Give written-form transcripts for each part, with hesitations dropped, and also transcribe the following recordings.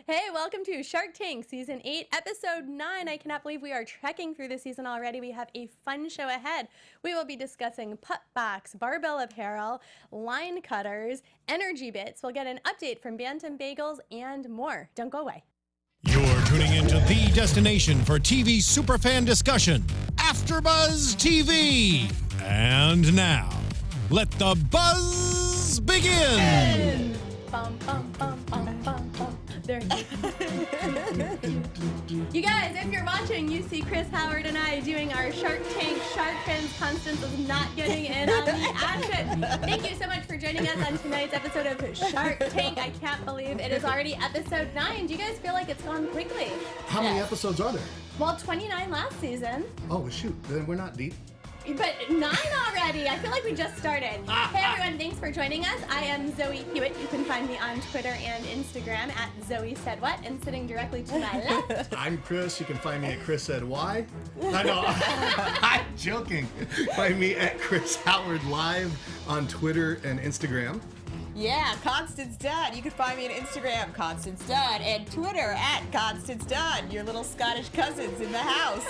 Hey, welcome to Shark Tank Season 8, Episode 9. I cannot believe we are trekking through the season already. We have a fun show ahead. We will be discussing Pupbox, Barbell apparel, line cutters, energy bits. We'll get an update from Bantam bagels and more. Don't go away. You're tuning into the destination for TV superfan discussion, AFTERBUZZ TV. And now, let the buzz begin. Bum, bum, bum, bum, bum, bum. There you guys, if you're watching, you see Chris Howard and I doing our Shark Tank Shark Fins. Constance is not getting in on the action. Thank you so much for joining us on tonight's episode of Shark Tank. I can't believe it is already episode 9. Do you guys feel like it's gone quickly? How many episodes are there? Well, 29 last season. Oh, well, shoot. Then we're not deep. But 9 already. I feel like we just started. Hey everyone, thanks for joining us. I am Zoe Hewitt. You can find me on Twitter and Instagram at Zoe Said What, and sitting directly to my left. I'm Chris. You can find me at Chris Said Why. I know. I'm joking. Find me at Chris Howard Live on Twitter and Instagram. Yeah, Constance Dunn. You can find me on Instagram, Constance Dunn, and Twitter at Constance Dunn. Your little Scottish cousins in the house.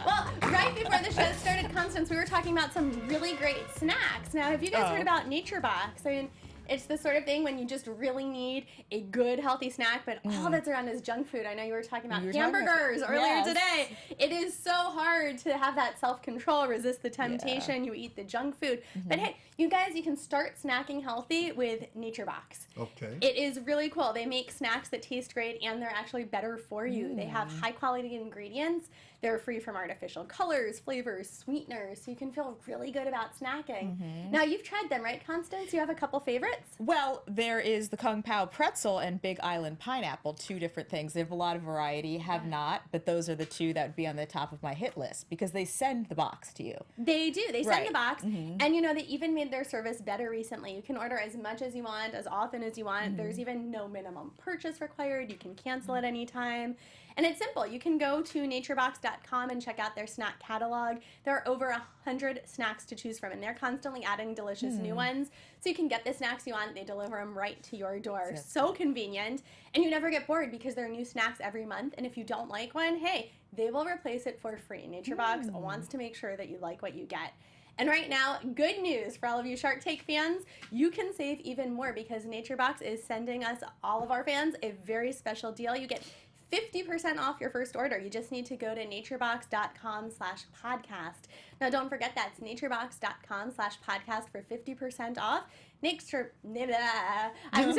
Well, right before the show started, Constance, we were talking about some really great snacks. Now, have you guys heard about Naturebox? I mean, it's the sort of thing when you just really need a good, healthy snack, but all that's around is junk food. I know you were talking about hamburgers earlier today. It is so hard to have that self-control, resist the temptation. You eat the junk food. But hey, you guys, you can start snacking healthy with Naturebox. Okay. It is really cool. They make snacks that taste great, and they're actually better for you. They have high-quality ingredients. They're free from artificial colors, flavors, sweeteners, so you can feel really good about snacking. Now, you've tried them, right, Constance? You have a couple favorites? Well, there is the Kung Pao pretzel and Big Island pineapple, 2 different things. They have a lot of variety, have not, but those are the 2 that would be on the top of my hit list because they send the box to you. They do. They send the box, and you know, they even made their service better recently. You can order as much as you want, as often as you want. There's even no minimum purchase required. You can cancel at any time. And it's simple. You can go to naturebox.com and check out their snack catalog. There are over 100 snacks to choose from, and they're constantly adding delicious new ones. So you can get the snacks you want. They deliver them right to your door. So convenient. And you never get bored because there are new snacks every month. And if you don't like one, hey, they will replace it for free. Naturebox wants to make sure that you like what you get. And right now, good news for all of you Shark Tank fans, you can save even more because Naturebox is sending us, all of our fans, a very special deal. You get 50% off your first order. You just need to go to naturebox.com/podcast. Now, don't forget that's naturebox.com/podcast for 50% off. I'm so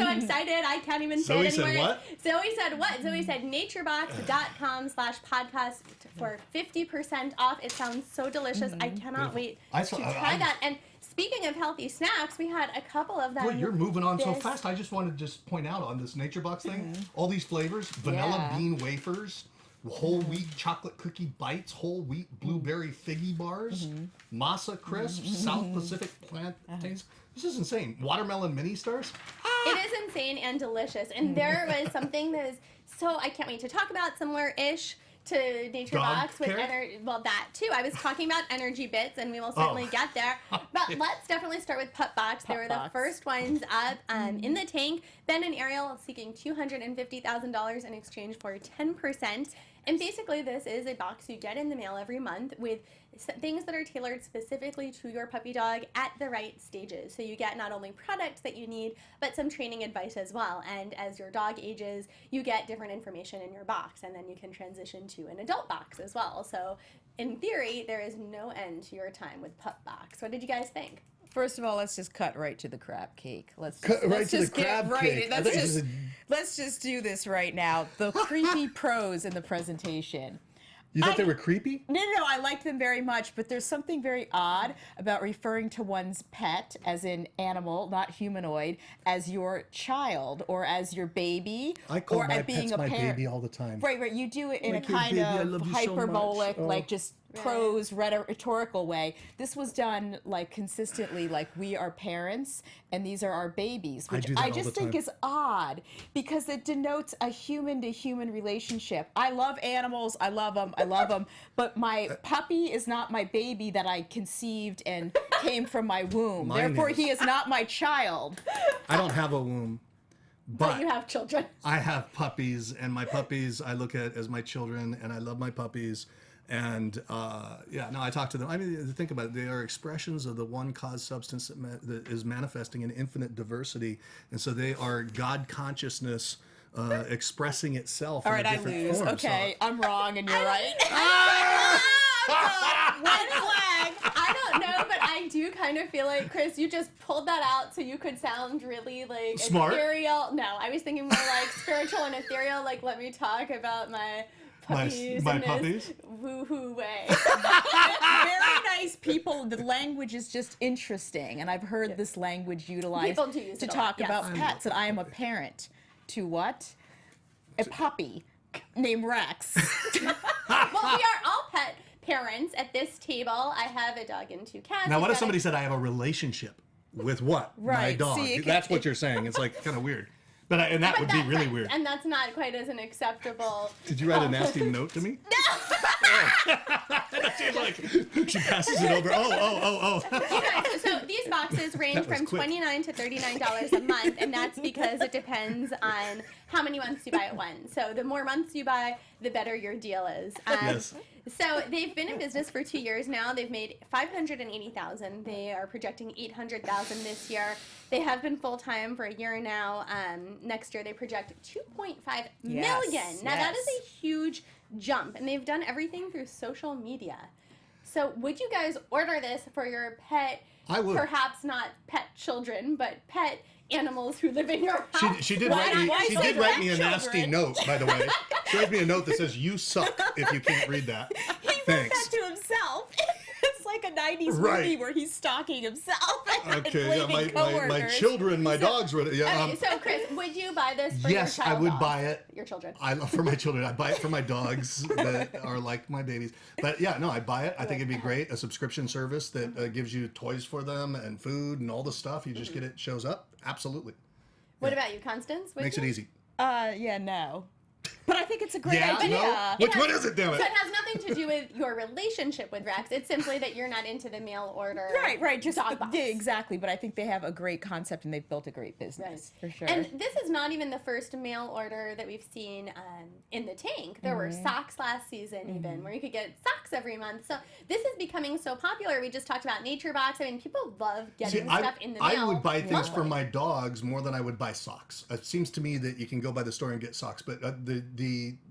excited. I can't even say it anymore. Zoe said what? Zoe said what? Zoe said naturebox.com/podcast for 50% off. It sounds so delicious. I cannot wait to try that. And speaking of healthy snacks, we had a couple of them. Boy, you're moving on so fast. I just wanted to just point out on this Naturebox thing, all these flavors, vanilla bean wafers, whole wheat chocolate cookie bites, whole wheat blueberry figgy bars, masa crisps, South Pacific plantains. This is insane. Watermelon mini stars. It is insane and delicious. And there was something that is so, I can't wait to talk about, similar-ish to Naturebox with well, that too. I was talking about energy bits, and we will certainly get there. But let's definitely start with Pupbox. They were the first ones up in the tank. Ben and Ariel seeking $250,000 in exchange for 10%. And basically, this is a box you get in the mail every month with things that are tailored specifically to your puppy dog at the right stages. So you get not only products that you need, but some training advice as well. And as your dog ages, you get different information in your box, and then you can transition to an adult box as well. So in theory, there is no end to your time with Pupbox. What did you guys think? First of all, let's just cut right to the crab cake. Let's just do this right now. The creepy pros in the presentation. You thought they were creepy? No, I liked them very much, but there's something very odd about referring to one's pet, as in animal, not humanoid, as your child or as your baby. I call or my at being pets a my parent. baby all the time. Right. You do it in Like a your kind baby, I of love you so hyperbolic, much. like just prose rhetorical way. This was done like consistently, like we are parents and these are our babies, which I just think is odd because it denotes a human to human relationship. I love animals, I love them, but my puppy is not my baby that I conceived and came from my womb. Therefore, he is not my child. I don't have a womb, But you have children. I have puppies, and my puppies I look at as my children, and I love my puppies. And I talk to them. I mean, think about it. They are expressions of the one cause substance that is manifesting in infinite diversity. And so they are God consciousness expressing itself in a different form. Okay, I'm wrong and you're right. Red flag. I don't know, but I do kind of feel like, Chris, you just pulled that out so you could sound really like smart. Ethereal. No, I was thinking more like spiritual and ethereal. Like, let me talk about my puppies my in puppies? this woo-hoo way. Very nice people. The language is just interesting, and I've heard this language utilized People do use to it a talk lot, yes. about pets. And I am a parent to what? A puppy named Rex. Well, we are all pet parents at this table. I have a dog and 2 cats. Now, what We've if got somebody said I have a relationship with what? My Right, dog. see, That's what you're saying. It's like kind of weird. And that would be really weird. And that's not quite as an acceptable. Did you write a nasty note to me? No. She's like, she passes it over. Oh. Okay, so these boxes range That was from quick. $29 to $39 a month, and that's because it depends on how many months you buy at once. So the more months you buy, the better your deal is. Yes. So they've been in business for 2 years now. They've made $580,000. They are projecting $800,000 this year. They have been full time for a year now. Next year they project $2.5 million. Now that is a huge jump, and they've done everything through social media. So would you guys order this for your pet? I would. Perhaps not pet children, but pet animals who live in your house. She did write me a nasty note, by the way. She writes me a note that says, "You suck," if you can't read that. He wrote Thanks. that to himself. It's like a 90s Right. movie where he's stalking himself. And Okay, yeah, blaming my coworkers. children, my dogs were. Yeah, Okay, so Chris, would you buy this for yes, your child I would dogs? buy it. Your children. For my children. I buy it for my dogs that are like my babies. But yeah, no, I'd buy it. I think it'd be great. A subscription service that gives you toys for them and food and all the stuff. You just get it, shows up. Absolutely. What about you, Constance? Would Makes you? it easy. No. But I think it's a great Yeah, idea. no? Which one is it, damn it? So it has nothing to do with your relationship with Rex. It's simply that you're not into the mail order. Right. Just dog box. yeah, exactly. But I think they have a great concept and they've built a great business for sure. And this is not even the first mail order that we've seen in the tank. There were socks last season, even where you could get socks every month. So this is becoming so popular. We just talked about Naturebox. I mean, people love getting stuff in the mail. I would buy things for monthly. my dogs more than I would buy socks. It seems to me that you can go by the store and get socks, but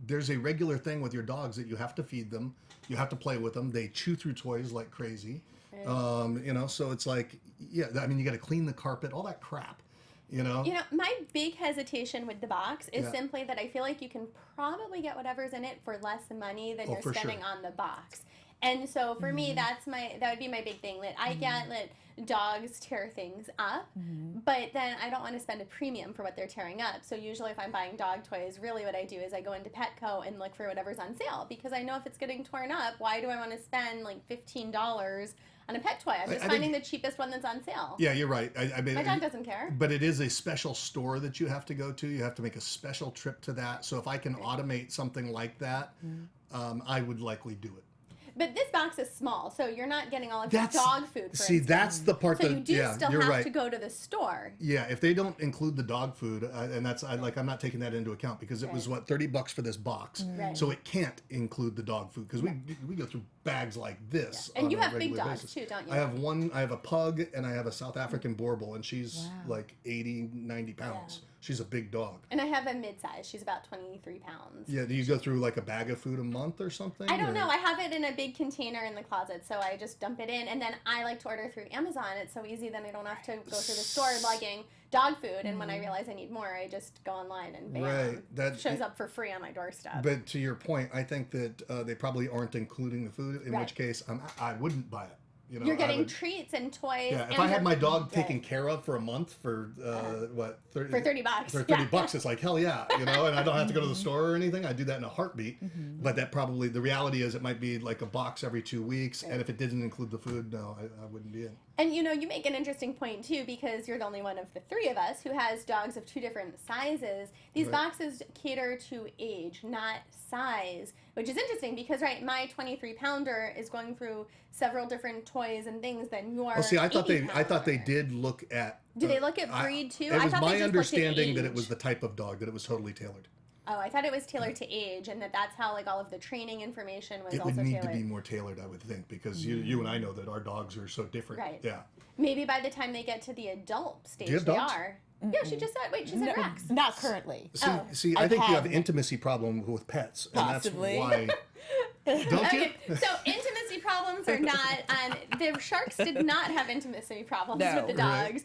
there's a regular thing with your dogs that you have to feed them, you have to play with them. They chew through toys like crazy, so it's like, yeah, I mean, you got to clean the carpet, all that crap. My big hesitation with the box is Yeah. simply that I feel like you can probably get whatever's in it for less money than you're for spending sure. on the box. And so for me, that would be my big thing, that I get that dogs tear things up, but then I don't want to spend a premium for what they're tearing up. So usually if I'm buying dog toys, really what I do is I go into Petco and look for whatever's on sale, because I know if it's getting torn up, why do I want to spend like $15 on a pet toy? I'm just finding the cheapest one that's on sale. Yeah, you're right. I mean, My dog doesn't care. But it is a special store that you have to go to. You have to make a special trip to that. So if I can automate something like that, I would likely do it. But this box is small, so you're not getting all of your dog food, for See, instance. that's the part So that, you do still you're have right. to go to the store. Yeah, if they don't include the dog food, and I'm not taking that into account, because it was what, $30 for this box, Right. so it can't include the dog food, because we go through bags like this. And on you a have big regular dogs basis. too, don't you? I have a pug, and I have a South African Barbell, and she's like 80, 90 pounds. She's a big dog. And I have a mid-size. She's about 23 pounds. Yeah, do you go through like a bag of food a month or something? I don't know. I have it in a big container in the closet, so I just dump it in. And then I like to order through Amazon. It's so easy, then I don't have to go through the store lugging dog food. And when I realize I need more, I just go online and bam, Right. That shows up for free on my doorstep. But to your point, I think that they probably aren't incling the food, in Right. which case I wouldn't buy it. You're getting treats and toys. Yeah, if and I had you're- my dog Right. taken care of for a month for For $30. For $30, it's like, hell yeah, and I don't have to go to the store or anything. I do that in a heartbeat. But that probably, the reality is, it might be like a box every 2 weeks, and if it didn't include the food, no, I wouldn't be in. And you make an interesting point too, because you're the only one of the three of us who has dogs of two different sizes. These Right. boxes cater to age, not size, which is interesting because, right, my 23-pounder is going through several different toys and things than your Well, see, I thought they 80-pounder. did look at. Do they look at breed too? It I was thought they my just understanding looked at that it was age. the type of dog, that it was totally tailored. Oh, I thought it was tailored to age, and that's how like all of the training information was It also would need tailored. to be more tailored, I would think, because you and I know that our dogs are so different. Right. Yeah. Maybe by the time they get to the adult stage, Do you have they dogs? are. Yeah, she just said. Wait, she said Rex. Not currently. See, I I've think you have had- intimacy problem with pets, Possibly. and that's why. Don't you? Okay, so intimacy problems are not. The sharks did not have intimacy problems No. with the Right. dogs.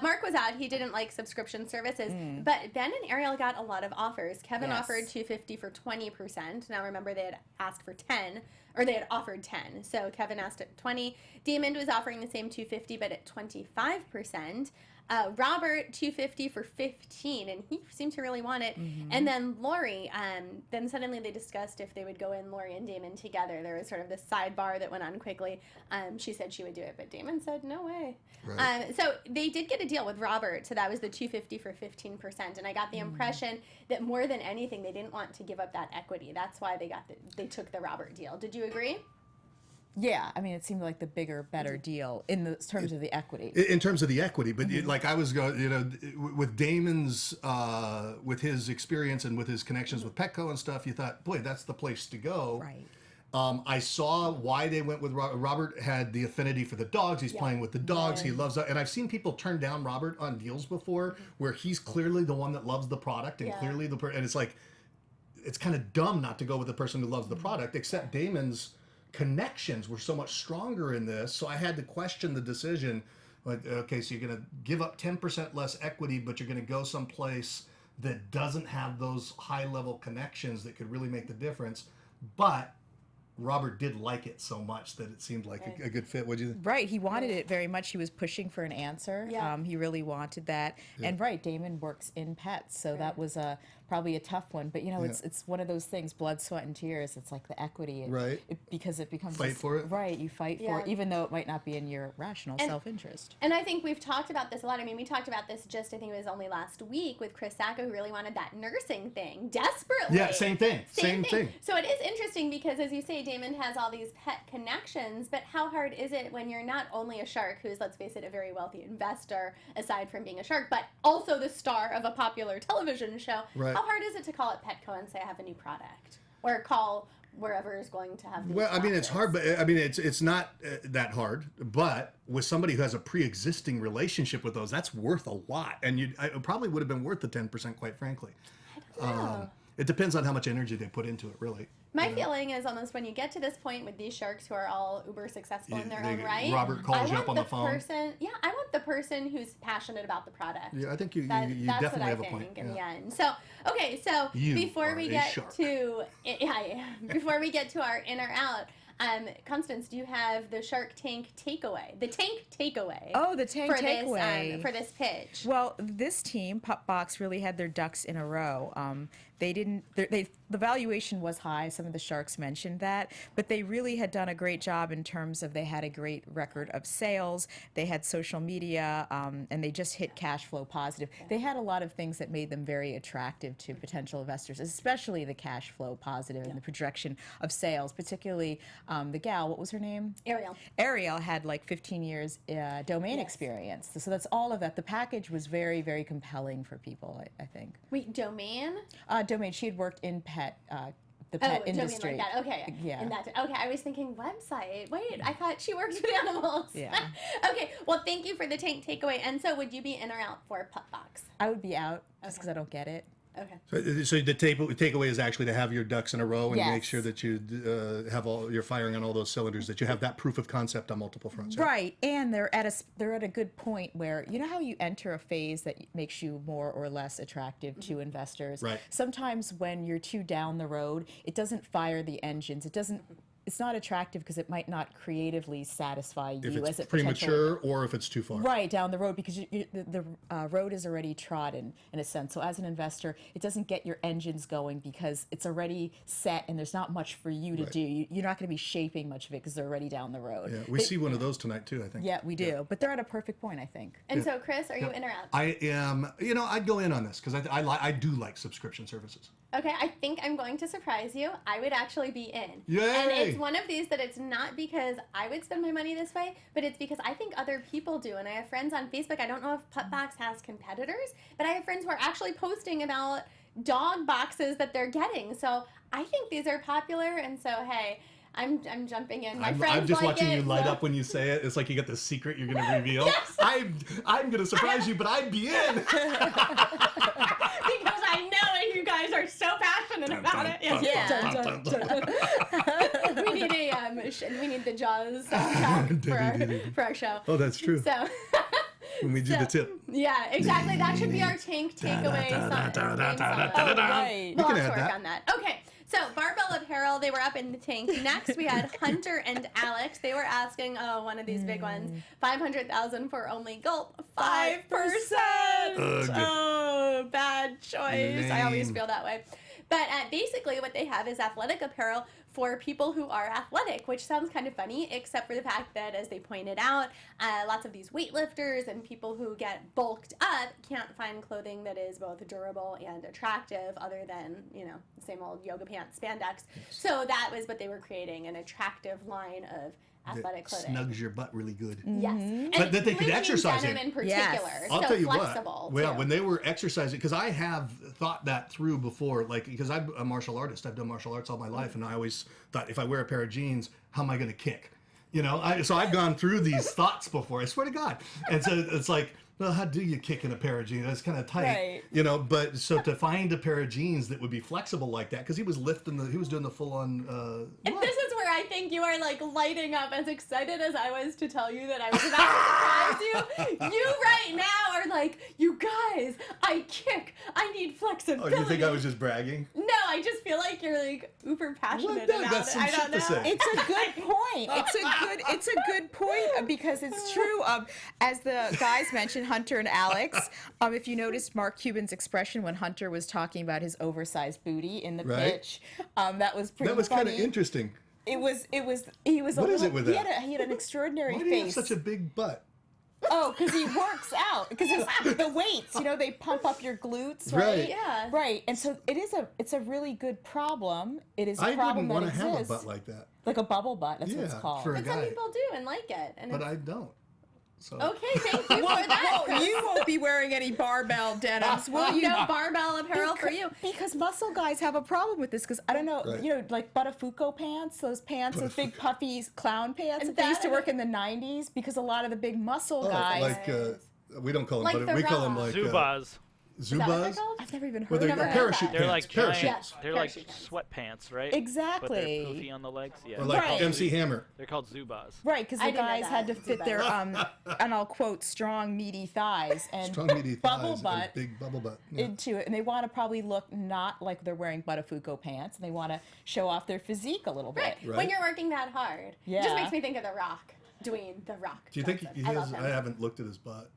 Mark was out; he didn't like subscription services. But Ben and Ariel got a lot of offers. Kevin Yes. offered $250 for 20%. Now remember, they had asked for 10, or they had offered 10. So Kevin asked at 20. Damon was offering the same $250, but at 25%. Robert $250 for 15, and he seemed to really want it. And then Lori, then suddenly they discussed if they would go in, Lori and Damon together. There was sort of this sidebar that went on quickly. She said she would do it, but Damon said no way. Right. So they did get a deal with Robert, so that was the $250 for 15%. And I got the impression that more than anything, they didn't want to give up that equity. That's why they took the Robert deal. Did you agree? Yeah, I mean, it seemed like the bigger, better deal in the terms of the equity. In terms of the equity, but like I was going, with Damon's, with his experience and with his connections with Petco and stuff, you thought, boy, that's the place to go. Right. I saw why they went with Robert. Robert had the affinity for the dogs. He's playing with the dogs. He loves that. And I've seen people turn down Robert on deals before where he's clearly the one that loves the product and clearly and it's like, it's kind of dumb not to go with the person who loves the product, except Damon's connections were so much stronger in this. So I had to question the decision. Like, okay, so you're going to give up 10% less equity, but you're going to go someplace that doesn't have those high level connections that could really make the difference. But Robert did like it so much that it seemed like a good fit. What'd you think? Right, he wanted it very much. He was pushing for an answer. Yeah. He really wanted that. And right, Damon works in pets, so that was probably a tough one. But it's one of those things, blood, sweat, and tears. It's like the equity, Right. Because it becomes Fight for it. Right, you fight for Yeah. it, even though it might not be in your rational self-interest. And I think we've talked about this a lot. I mean, we talked about this just, I think it was only last week with Chris Sacco, who really wanted that nursing thing desperately. Yeah, same thing. Same thing. So it is interesting because, as you say, Damon has all these pet connections, but how hard is it when you're not only a shark, who's, let's face it, a very wealthy investor, aside from being a shark, but also the star of a popular television show? Right. How hard is it to call up Petco and say, I have a new product? Or call wherever is going to have these Well, I mean, it's hard, profits? but I mean, it's not that hard. But with somebody who has a pre-existing relationship with those, that's worth a lot, and it probably would have been worth the 10%, quite frankly. I don't know. It depends on how much energy they put into it, really. My feeling is almost when you get to this point with these sharks who are all uber successful in their own right. Robert calls you up on the phone. I want the person who's passionate about the product. Yeah, I think you That's definitely what I have a think point. in the Yeah. end. So okay, so You before are we a get shark. to before we get to our in or out, Constance, do you have the Shark Tank takeaway? The tank takeaway. Oh, the tank for takeaway. this for this pitch. Well, this team, Pupbox, really had their ducks in a row. The valuation was high. Some of the sharks mentioned that, but they really had done a great job in terms of they had a great record of sales. They had social media, and they just hit cash flow positive. They had a lot of things that made them very attractive to potential investors, especially the cash flow positive and the projection of sales, particularly the gal, what was her name? Ariel. Ariel had like 15 years domain experience. So that's all of that. The package was very, very compelling for people, I think. Wait, domain? Domain, she had worked in the Domain pet industry. like that. Okay. Yeah. Okay, I was thinking website. Wait, I thought she worked with animals. Yeah. Okay, well, thank you for the tank takeaway. And so would you be in or out for Pupbox? I would be out just because I don't get it. Okay. So the takeaway is actually to have your ducks in a row and Yes. make sure that you you're firing on all those cylinders, that you have that proof of concept on multiple fronts. Right, and they're at a good point where you know how you enter a phase that makes you more or less attractive to investors. Right. Sometimes when you're too down the road, it doesn't fire the engines. It's not attractive because it might not creatively satisfy If you it's as a potential premature or if it's too far. right down the road because the road is already trodden in a sense. So as an investor, it doesn't get your engines going because it's already set and there's not much for you to do. You're not going to be shaping much of it because they're already down the road. Yeah, we see one of those tonight too, I think. Yeah, we do. But they're at a perfect point, I think. And so, Chris, are you in or out? I am, I'd go in on this because I do like subscription services. Okay, I think I'm going to surprise you. I would actually be in. Yay! And it's one of these that it's not because I would spend my money this way, but it's because I think other people do. And I have friends on Facebook. I don't know if Pupbox has competitors, but I have friends who are actually posting about dog boxes that they're getting. So I think these are popular. And so, hey, I'm jumping in. My friends I'm just like watching it, you light so- up when you say it. It's like you got the secret you're going to reveal. Yes. I'm going to surprise you, but I'd be in. Because I know that you guys are so passionate about it. We need we need the Jaws soundtrack for our show. Oh, that's true. So When we do the tip. yeah, exactly. That should be our tank takeaway song. Right. We'll can have add to work that. on that. Okay. So Barbell apparel, they were up in the tank. Next, we had Hunter and Alex. They were asking, one of these big ones, $500,000 for only gulp 5%. Oh, bad choice. I always Lame. feel that way. But basically, what they have is athletic apparel for people who are athletic, which sounds kind of funny, except for the fact that, as they pointed out, lots of these weightlifters and people who get bulked up can't find clothing that is both durable and attractive other than, the same old yoga pants, spandex. So that was what they were creating, an attractive line of athletic clothing. Snugs your butt really good. Yes. And But that they could bleaching exercise denim in. in particular. Yes. I'll so tell you flexible, what. Well, too. when they were exercising, because I have thought that through before, because I'm a martial artist. I've done martial arts all my life, and I always thought, if I wear a pair of jeans, how am I going to kick? So I've gone through these thoughts before. I swear to God. And so it's like, well, how do you kick in a pair of jeans? That's kind of tight, Right. But so to find a pair of jeans that would be flexible like that, because he was doing the full on. And this is where I think you are like lighting up, as excited as I was to tell you that I was about to surprise you. You right now are like, you guys, I kick. I need Oh, flexibility. you think I was just bragging? No, I just feel like you're like uber passionate No, about that's it. some I don't shit to know. say. It's a good point. It's a good point because it's true. As the guys mentioned, Hunter and Alex. If you noticed Mark Cuban's expression when Hunter was talking about his oversized booty in the Right. pitch, that was pretty. That was kind of funny. interesting. He was. He was. What is it with he that? He had an extraordinary Why face. do you have such a big butt? Oh, because he works out. Because the weights, they pump up your glutes, Right. right? Yeah. Right. And so it's a really good problem. It is a I problem wouldn't that want to exists. have a butt like that, Like a bubble butt. That's what it's Yeah, called. for a But some guy. people do and like it. And but it's, I don't. So. okay, thank you for that. Well, you won't be wearing any barbell denims, will you? No barbell apparel for you. Because muscle guys have a problem with this. Because I don't know, Right. like Buttafuoco pants, those pants, those big puffy clown pants And that they used to that- work in the '90s. Because a lot of the big muscle guys. Like we don't call them, Like but the we call them Rock. like Zubaz. Is that what they're Zubaz. called? I've never even Well, heard they're of that. parachute They're like pants. giant. Parachutes. They're like Parachute pants. sweatpants, right? Exactly. But they're poofy on the legs. Yeah. Or like Right. MC Hammer. They're called Zubaz. Right, because I the didn't know guys had to that. fit their, and I'll quote, strong, meaty thighs and Strong meaty bubble thighs butt and big bubble butt. Yeah. into it. And they want to probably look not like they're wearing Buttafuoco pants, and they want to show off their physique a little bit. Right. Right. When you're working that hard. It Yeah. just makes me think of The Rock. Dwayne The Rock. Do you think Johnson. he I has? love him. I haven't looked at his butt.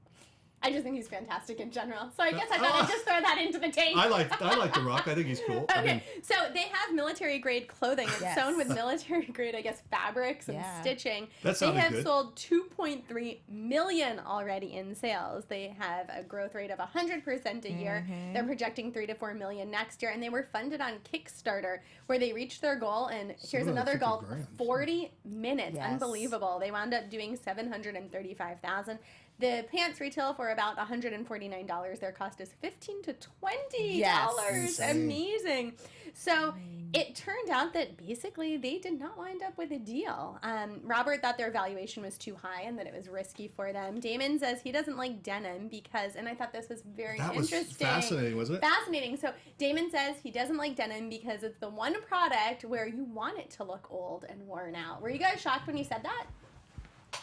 I just think he's fantastic in general. So I guess I thought I'd just throw that into the tank. I like The Rock. I think he's cool. I Okay, mean, so they have military grade clothing. It's Yes. sewn with military grade, I guess, fabrics and Yeah. stitching. That They sounded have good. sold 2.3 million already in sales. They have a growth rate of 100% a year. They're projecting 3 to 4 million next year, and they were funded on Kickstarter, where they reached their goal. And here's another goal: 750 grand. 40 minutes. Yes. Unbelievable. They wound up doing 735,000. The pants retail for about $149. Their cost is $15 to $20. Yes. Insane. Amazing. So it turned out that basically they did not wind up with a deal. Robert thought their valuation was too high and that it was risky for them. Damon says he doesn't like denim because, and I thought this was very that was interesting. fascinating, wasn't it? Fascinating. So Damon says he doesn't like denim because it's the one product where you want it to look old and worn out. Were you guys shocked when you said that?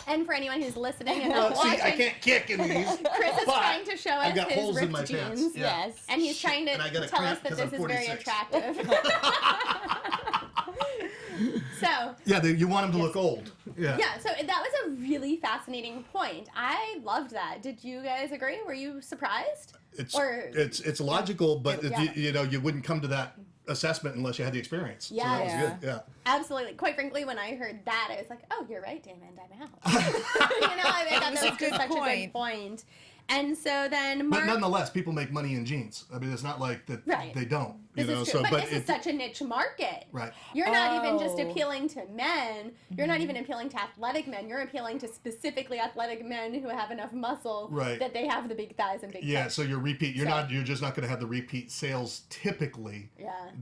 And for anyone who's listening and not See, watching, I can't kick in these. Chris is but trying to show us I've got his holes in ripped my jeans. pants. Yeah. Yes. And he's trying to And I got a tell us cramp that 'cause this I'm is very 46. attractive. So, Yeah, you want him to look old. Yeah. yeah, so that was a really fascinating point. I loved that. Did you guys agree? Were you surprised? It's logical, but Yeah. you wouldn't come to that assessment unless you had the experience. Yeah. So that Yeah. was good. Yeah. Absolutely. Quite frankly, when I heard that, I was like, oh, you're right, Damon, I'm out. I thought that was a just good such a good point. point. And so then But Mark... nonetheless, people make money in jeans. I mean, it's not like that they don't. This is true. But this is such a niche market. Right. You're not even just appealing to men. You're not even appealing to athletic men. You're appealing to specifically athletic men who have enough muscle that they have the big thighs and big hips. So you're just not going to have the repeat sales typically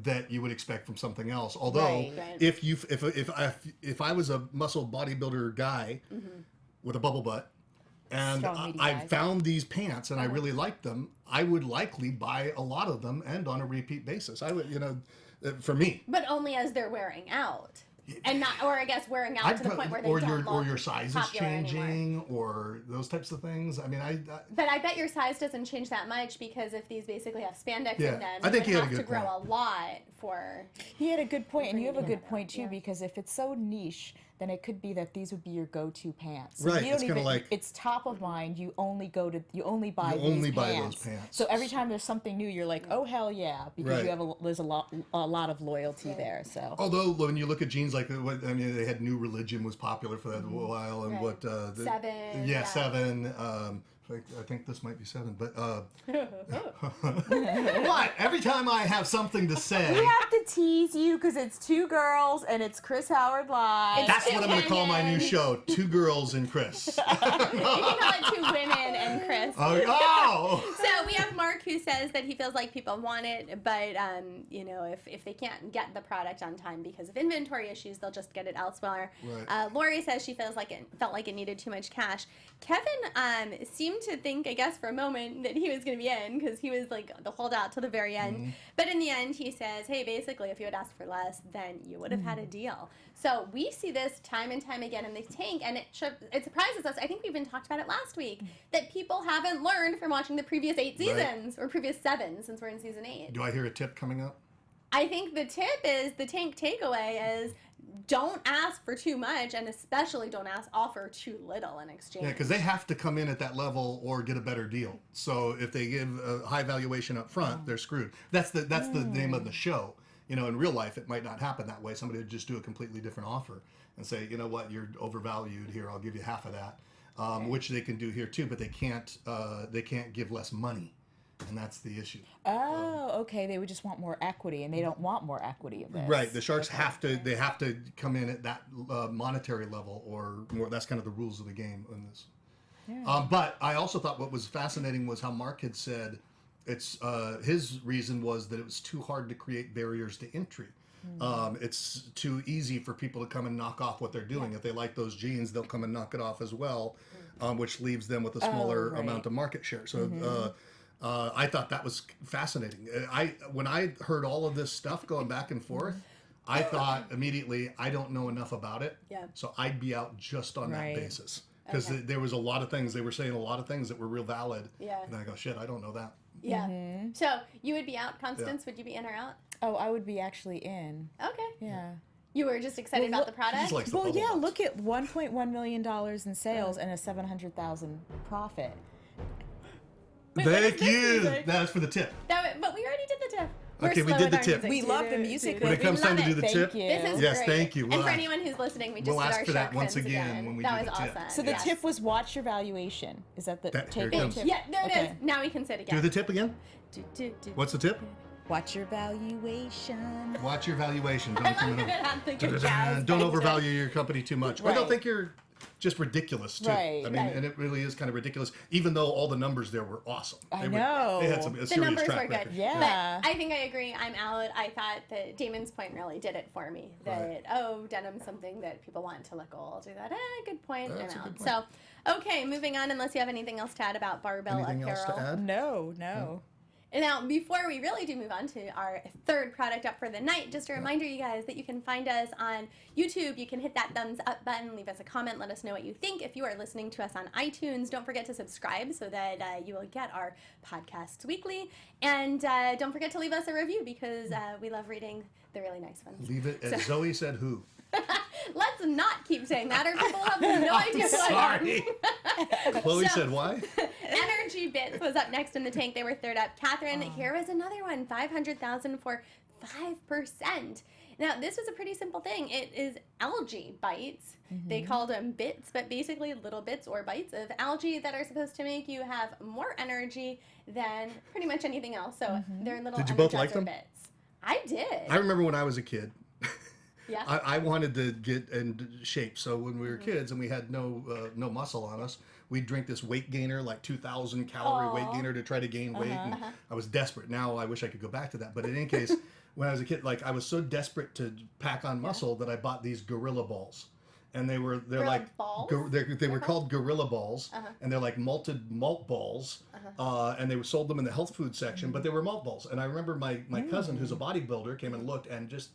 that you would expect from something else. Although if I was a muscle bodybuilder guy with a bubble butt, and I found these pants and I really liked them, I would likely buy a lot of them and on a repeat basis. I would, for me. But only as they're wearing out. And not, or I guess wearing out to the point where they don't or your size is changing anymore. Or those types of things. I mean, But I bet your size doesn't change that much because if these basically have spandex in them, I think you he would had a have to good grow point. a lot for... He had a good point, and you have a good point too, because if it's so niche, then it could be that these would be your go-to pants. So right. You don't it's kind of like it's top of mind. You only buy those pants. So every time there's something new, you're like, oh hell yeah, because you have there's a lot of loyalty there. So although when you look at jeans, like they had New Religion was popular for that a while, and what Seven. Yeah, Seven. I think this might be 7, but what? Every time I have something to say, we have to tease you because it's 2 girls and it's Chris Howard Live. That's what I'm going to call my new show: 2 Girls and Chris. You can call it 2 Women and Chris. Oh! So we have Mark who says that he feels like people want it, but if they can't get the product on time because of inventory issues, they'll just get it elsewhere. Right. Lori says she felt like it needed too much cash. Kevin seemed to think, I guess, for a moment that he was going to be in because he was like the holdout to the very end. But in the end, he says, hey, basically, if you had asked for less, then you would have had a deal. So we see this time and time again in the tank, and it surprises us. I think we even talked about it last week, that people haven't learned from watching the previous 8 seasons, or previous 7 since we're in season 8. Do I hear a tip coming up? I think the tip is, the tank takeaway is, don't ask for too much, and especially don't offer too little in exchange. Yeah, because they have to come in at that level or get a better deal. So if they give a high valuation up front, they're screwed. That's the name of the show. In real life, it might not happen that way. Somebody would just do a completely different offer and say, you know what, you're overvalued here. I'll give you half of that, which they can do here too. But they can't give less money. And that's the issue. Oh, okay. They would just want more equity, and they don't want more equity of this. Right. The Sharks have to come in at that monetary level or more. That's kind of the rules of the game in this. Yeah. But I also thought what was fascinating was how Mark had said it's his reason was that it was too hard to create barriers to entry. It's too easy for people to come and knock off what they're doing. If they like those jeans, they'll come and knock it off as well, which leaves them with a smaller amount of market share. So. I thought that was fascinating. When I heard all of this stuff going back and forth, I thought immediately, I don't know enough about it, so I'd be out just on that basis. Because there was a lot of things, they were saying a lot of things that were real valid. Yeah. And I go, shit, I don't know that. Yeah. So you would be out, Constance? Yeah. Would you be in or out? Oh, I would be actually in. Okay. Yeah. You were just excited about the product? Look at $1.1 million in sales and a $700,000 profit. Thank you. That's for the tip. But we already did the tip. Okay, we did the tip. We love the music. When it comes time to do the tip, this is yes, great. thank you. And for anyone who's listening, we just we'll did ask our for that Shark once Fins again when we that do the was tip. awesome. So the tip was watch your valuation. Is that the Here take? it comes. Yeah, there it is. Now we can say it again. Do the tip again. What's the tip? Watch your valuation. Watch your valuation. Don't Don't overvalue your company too much. Or they'll think you're just ridiculous too. Right, I mean, and it really is kind of ridiculous. Even though all the numbers there were awesome. I know. They had some serious the numbers track were record. good. Yeah. But I think I agree. I'm out. I thought that Damon's point really did it for me. That, denim's something that people want to look old. I thought, good point. That's I'm a out. good point. So, okay, moving on, unless you have anything else to add about Barbell Anything apparel. else to add? No. And now, before we really do move on to our third product up for the night, just a reminder, you guys, that you can find us on YouTube. You can hit that thumbs up button, leave us a comment, let us know what you think. If you are listening to us on iTunes, don't forget to subscribe so that you will get our podcasts weekly. And don't forget to leave us a review because we love reading the really nice ones. Leave it as Zoe said who. Let's not keep saying that, or people have no idea what Sorry. Chloe said why? Energy Bits was up next in the tank. They were third up. Catherine, here was another one, $500,000 for 5%. Now, this was a pretty simple thing. It is algae bites. They called them bits, but basically little bits or bites of algae that are supposed to make you have more energy than pretty much anything else. So they're little Did you both like Energizer them? bits. I did. I remember when I was a kid. Yeah. I wanted to get in shape, so when we were kids and we had no muscle on us, we'd drink this weight gainer, like 2,000 calorie weight gainer to try to gain weight. And I was desperate. Now I wish I could go back to that. But in any case, when I was a kid, like I was so desperate to pack on muscle that I bought these Gorilla Balls. And they're like balls? they were called Gorilla Balls, and they're like malted malt balls, and they sold them in the health food section, but they were malt balls. And I remember my cousin, who's a bodybuilder, came and looked and just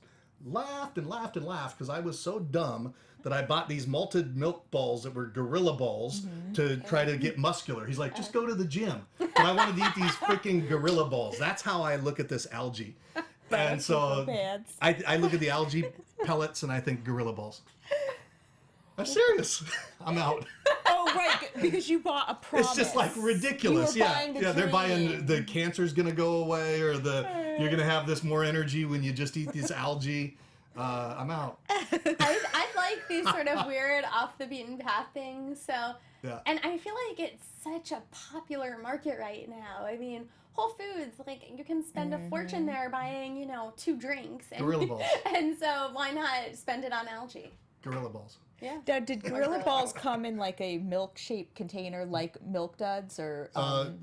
laughed and laughed and laughed because I was so dumb that I bought these malted milk balls that were Gorilla Balls to try to get muscular. He's like, just go to the gym. But I wanted to eat these freaking Gorilla Balls. That's how I look at this algae. And so I look at the algae pellets and I think Gorilla Balls. I'm serious. I'm out. Oh, right, because you bought a promise. It's just like ridiculous. You were Yeah, buying the yeah. They're buying dream. the cancer's gonna go away, or you're gonna have this more energy when you just eat this algae. I'm out. I like these sort of weird off the beaten path things. So, Yeah. and I feel like it's such a popular market right now. I mean, Whole Foods, like you can spend a fortune there buying, 2 drinks. And, Gorilla Balls. And so why not spend it on algae? Gorilla Balls. Yeah. Now, did Gorilla Balls come in like a milk-shaped container like Milk Duds, or?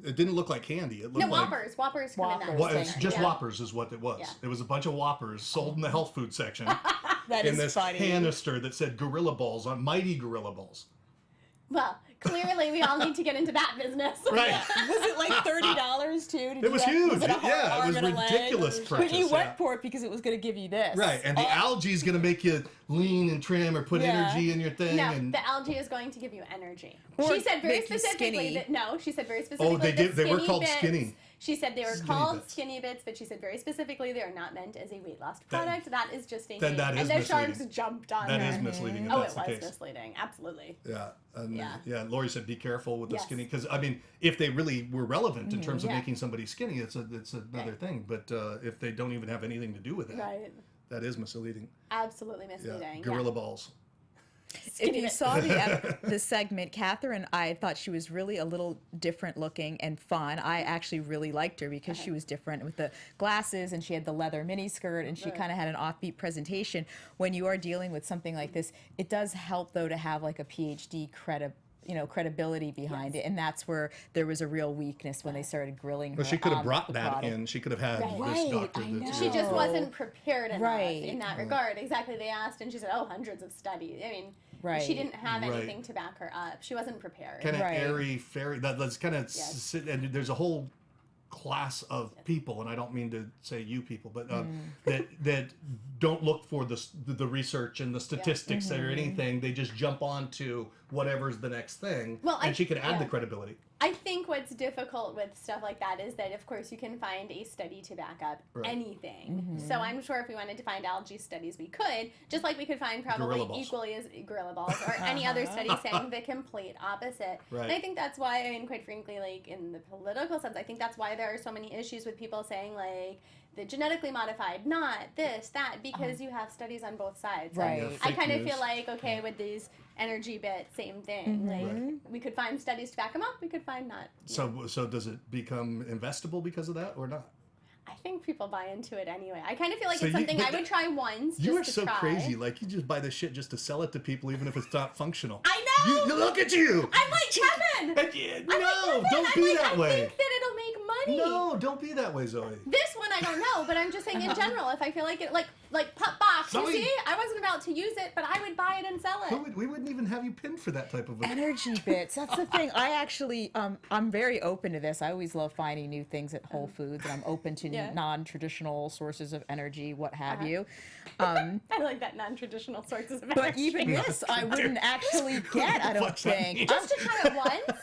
It didn't look like candy. It looked No, like Whoppers. Whoppers come in that. Whoppers. Well, it's thing. just Yeah. Whoppers is what it was. Yeah. It was a bunch of Whoppers sold in the health food section That in is this funny. canister that said Gorilla Balls on Mighty Gorilla Balls. Well, clearly we all need to get into that business. Right. Was it like $30 too? Did It was you huge. Was it a Yeah, it arm was and a leg? ridiculous But purchase, you went yeah. for it because it was going to give you this. Right, and the algae is going to make you lean and trim or put Yeah. energy in your thing. No, and the algae is going to give you energy. Or She said very make you specifically skinny. that no. She said very specifically. they that did. They were skinny called bits, skinny. She said they were Skinny called bits. skinny bits, but she said very specifically they are not meant as a weight loss product. That is just a then thing. that is and the misleading. sharks jumped on That her. is misleading if Oh, that's it the was case. misleading. Absolutely. Yeah, and Yeah. Lori said, "Be careful with the Yes. skinny," because I mean, if they really were relevant in terms of Yeah. making somebody skinny, it's another thing. But if they don't even have anything to do with it, Right. that is misleading. Absolutely Yeah, misleading. Gorilla Balls. If you bit. saw the segment, Catherine, I thought she was really a little different looking and fun. I actually really liked her because she was different with the glasses and she had the leather mini skirt and she kind of had an offbeat presentation. When you are dealing with something like this, it does help though to have like a PhD credibility behind it, and that's where there was a real weakness when they started grilling her. Well, she could have on brought the that product. in. She could have had this Right, doctor. I that's- know. She just wasn't prepared enough Right. in that regard. Exactly. They asked, and she said, "Oh, hundreds of studies." I mean, Right. she didn't have Right. anything to back her up. She wasn't prepared. kind of Right. airy fairy. That's kind of Yes. and there's a whole class of people, and I don't mean to say you people, but that don't look for the research and the statistics or anything. They just jump on to whatever's the next thing, Well, and she could add the credibility. I think what's difficult with stuff like that is that, of course, you can find a study to back up Right. anything. So I'm sure if we wanted to find algae studies, we could, just like we could find Gorilla probably balls. equally as Gorilla Balls or any other study saying the complete opposite. Right. And I think that's why, I mean, quite frankly, like in the political sense, I think that's why there are so many issues with people saying, like, the genetically modified, not this, that, because you have studies on both sides. So Right. Yeah, I fake kind of news. feel like, okay, with these energy bits, same thing. Like, we could find studies to back them up, we could find not. So does it become investable because of that or not? I think people buy into it anyway. I kind of feel like So it's you- something but I would try once. You are just to so try. crazy. Like, you just buy this shit just to sell it to people, even if it's not functional. I know! You look at you. I'm like Kevin! No, I'm like, don't Kevin, be I'm like, that I way. think that it'll make money. No, don't be that way, Zoe. This one I don't know, but I'm just saying in general, if I feel like it, like Pupbox, you Zoe. see? I wasn't about to use it, but I would buy it and sell it. We wouldn't even have you pinned for that type of a... Energy bits. That's the thing. I actually, I'm very open to this. I always love finding new things at Whole Foods, and I'm open to Yeah. non-traditional sources of energy, what have you. I like that non-traditional sources of But energy. even this, I wouldn't actually get. I don't What's that mean? think. Just to try it once.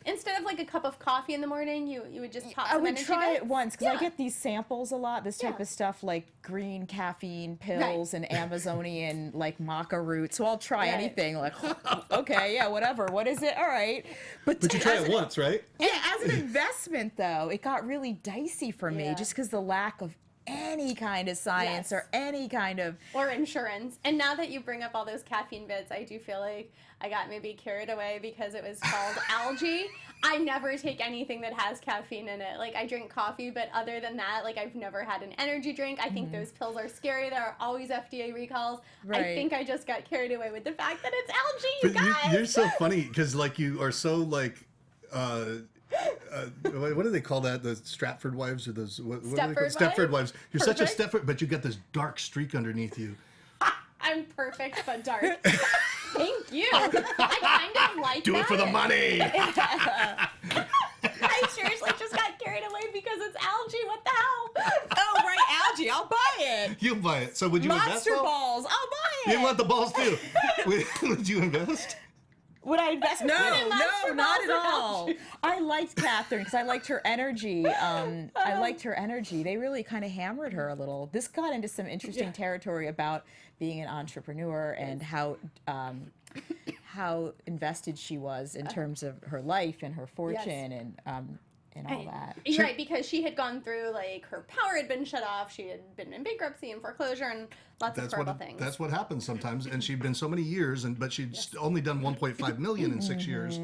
Instead of like a cup of coffee in the morning, you would just pop I some would energy try it bits. once because I Yeah. get these samples a lot. This type Yeah. of stuff like green caffeine pills and Amazonian like maca root. So I'll try Right. anything. Like, okay, yeah, whatever. What is it? All right. But you try it once, right? Yeah, as an investment though, it got really dicey for me Yeah. just because the lack of any kind of science Yes. or any kind of or insurance. And now that you bring up all those caffeine bits, I do feel like I got maybe carried away because it was called algae. I never take anything that has caffeine in it. Like, I drink coffee, but other than that, like, I've never had an energy drink. I think those pills are scary. There are always FDA recalls. I Right. think I just got carried away with the fact that it's algae, you guys. You're so funny because like you are so like. What do they call that? The Stratford wives or those what are they called? Stepford Stepford wives? wives. You're such a Perfect. Stepford, but you got this dark streak underneath you. I'm perfect but dark. Thank you. I kind of like Do that. it for the money. I seriously just got carried away because it's algae. What the hell? oh right, algae. I'll buy it. You'll buy it. So would you invest? Monster though? balls. I'll buy it. You want the balls too? Would you invest? Would I invest? No, Monster not balls at or all. algae? I liked Catherine because I liked her energy. I liked her energy. They really kind of hammered her a little. This got into some interesting territory about being an entrepreneur and how invested she was in terms of her life and her fortune and all that. You're right, because she had gone through, like, her power had been shut off. She had been in bankruptcy and foreclosure and lots of horrible things. That's what happens sometimes. And she'd been so many years, but she'd only done 1.5 million in 6 years.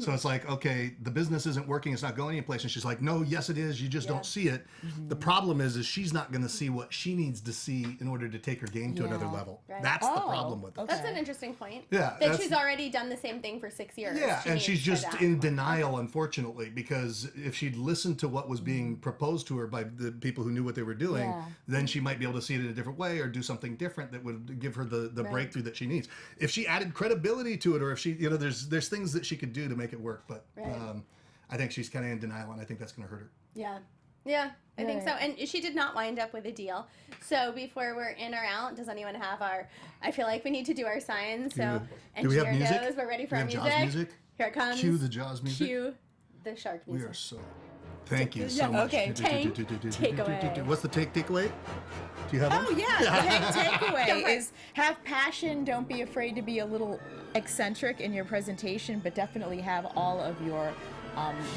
So it's like, okay, the business isn't working. It's not going anyplace. And she's like, no, yes, it is. You just don't see it. The problem is she's not going to see what she needs to see in order to take her game to another level. Right. That's the problem with it. okay. That's an interesting point. Yeah, That that's- she's already done the same thing for 6 years. Yeah, She and needs she's to just adapt. in denial, unfortunately, because if she'd listened to what was being proposed to her by the people who knew what they were doing, Yeah. then she might be able to see it in a different way or do something different that would give her the breakthrough that she needs. If she added credibility to it, or if she, there's things that she could do to make it work, but Right. I think she's kind of in denial, and I think that's going to hurt her. Yeah. Yeah, I think so. And she did not wind up with a deal. So before we're in or out, does anyone have our... I feel like we need to do our signs. So, Do we have here music? goes. We're ready for Do our we have music. Jaws music? Here it comes. Cue the Jaws music. Cue the shark We music. are so... Thank you so Yeah, much. okay. Tank takeaway. What's the takeaway? Do you have one? Oh yeah, the takeaway Go for it. is have passion. Don't be afraid to be a little eccentric in your presentation, but definitely have all of your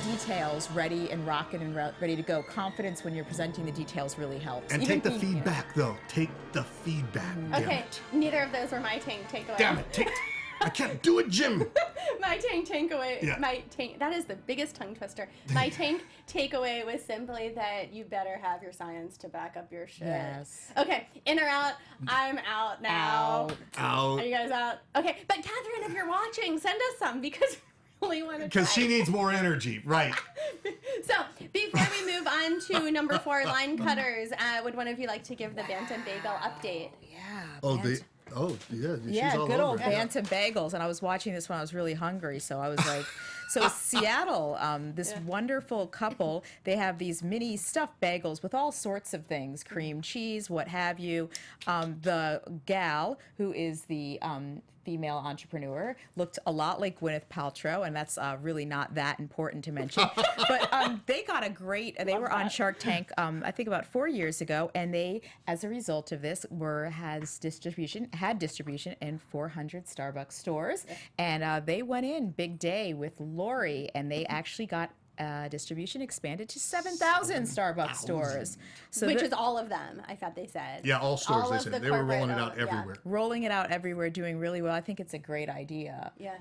details ready and rocking and ready to go. Confidence when you're presenting the details really helps. And Even take the being- feedback, though. Take the feedback. Damn Okay, it. neither of those were my tank takeaway. Damn it. I can't do it, Jim. My tank takeaway. Yeah. My tank. That is the biggest tongue twister. My tank takeaway was simply that you better have your science to back up your shit. Yes. Okay, in or out? I'm out now. Out. Are you guys out? Okay, but Catherine, if you're watching, send us some because we really want to. Because she needs more energy. Right. So before we move on to number 4, line cutters, would one of you like to give the Bantam Bagel update? Yeah. Oh, Bant- yeah. yeah, She's all good over old it. Bantam bagels. And I was watching this when I was really hungry, so I was like, so Seattle, this wonderful couple, they have these mini stuffed bagels with all sorts of things, cream cheese, what have you. The gal who is the female entrepreneur looked a lot like Gwyneth Paltrow, and that's really not that important to mention. But they got a great. They were on Shark Tank, I think about 4 years ago, and they, as a result of this, had distribution in 400 Starbucks stores, and they went in big day with Lori, and they actually got. Distribution expanded to 7,000 Starbucks stores. So Which they're is all of them, I thought they said. Yeah, all stores, All they of said. the They were rolling it corporate, out yeah. everywhere. rolling it out everywhere, doing really well. I think it's a great idea. Yeah.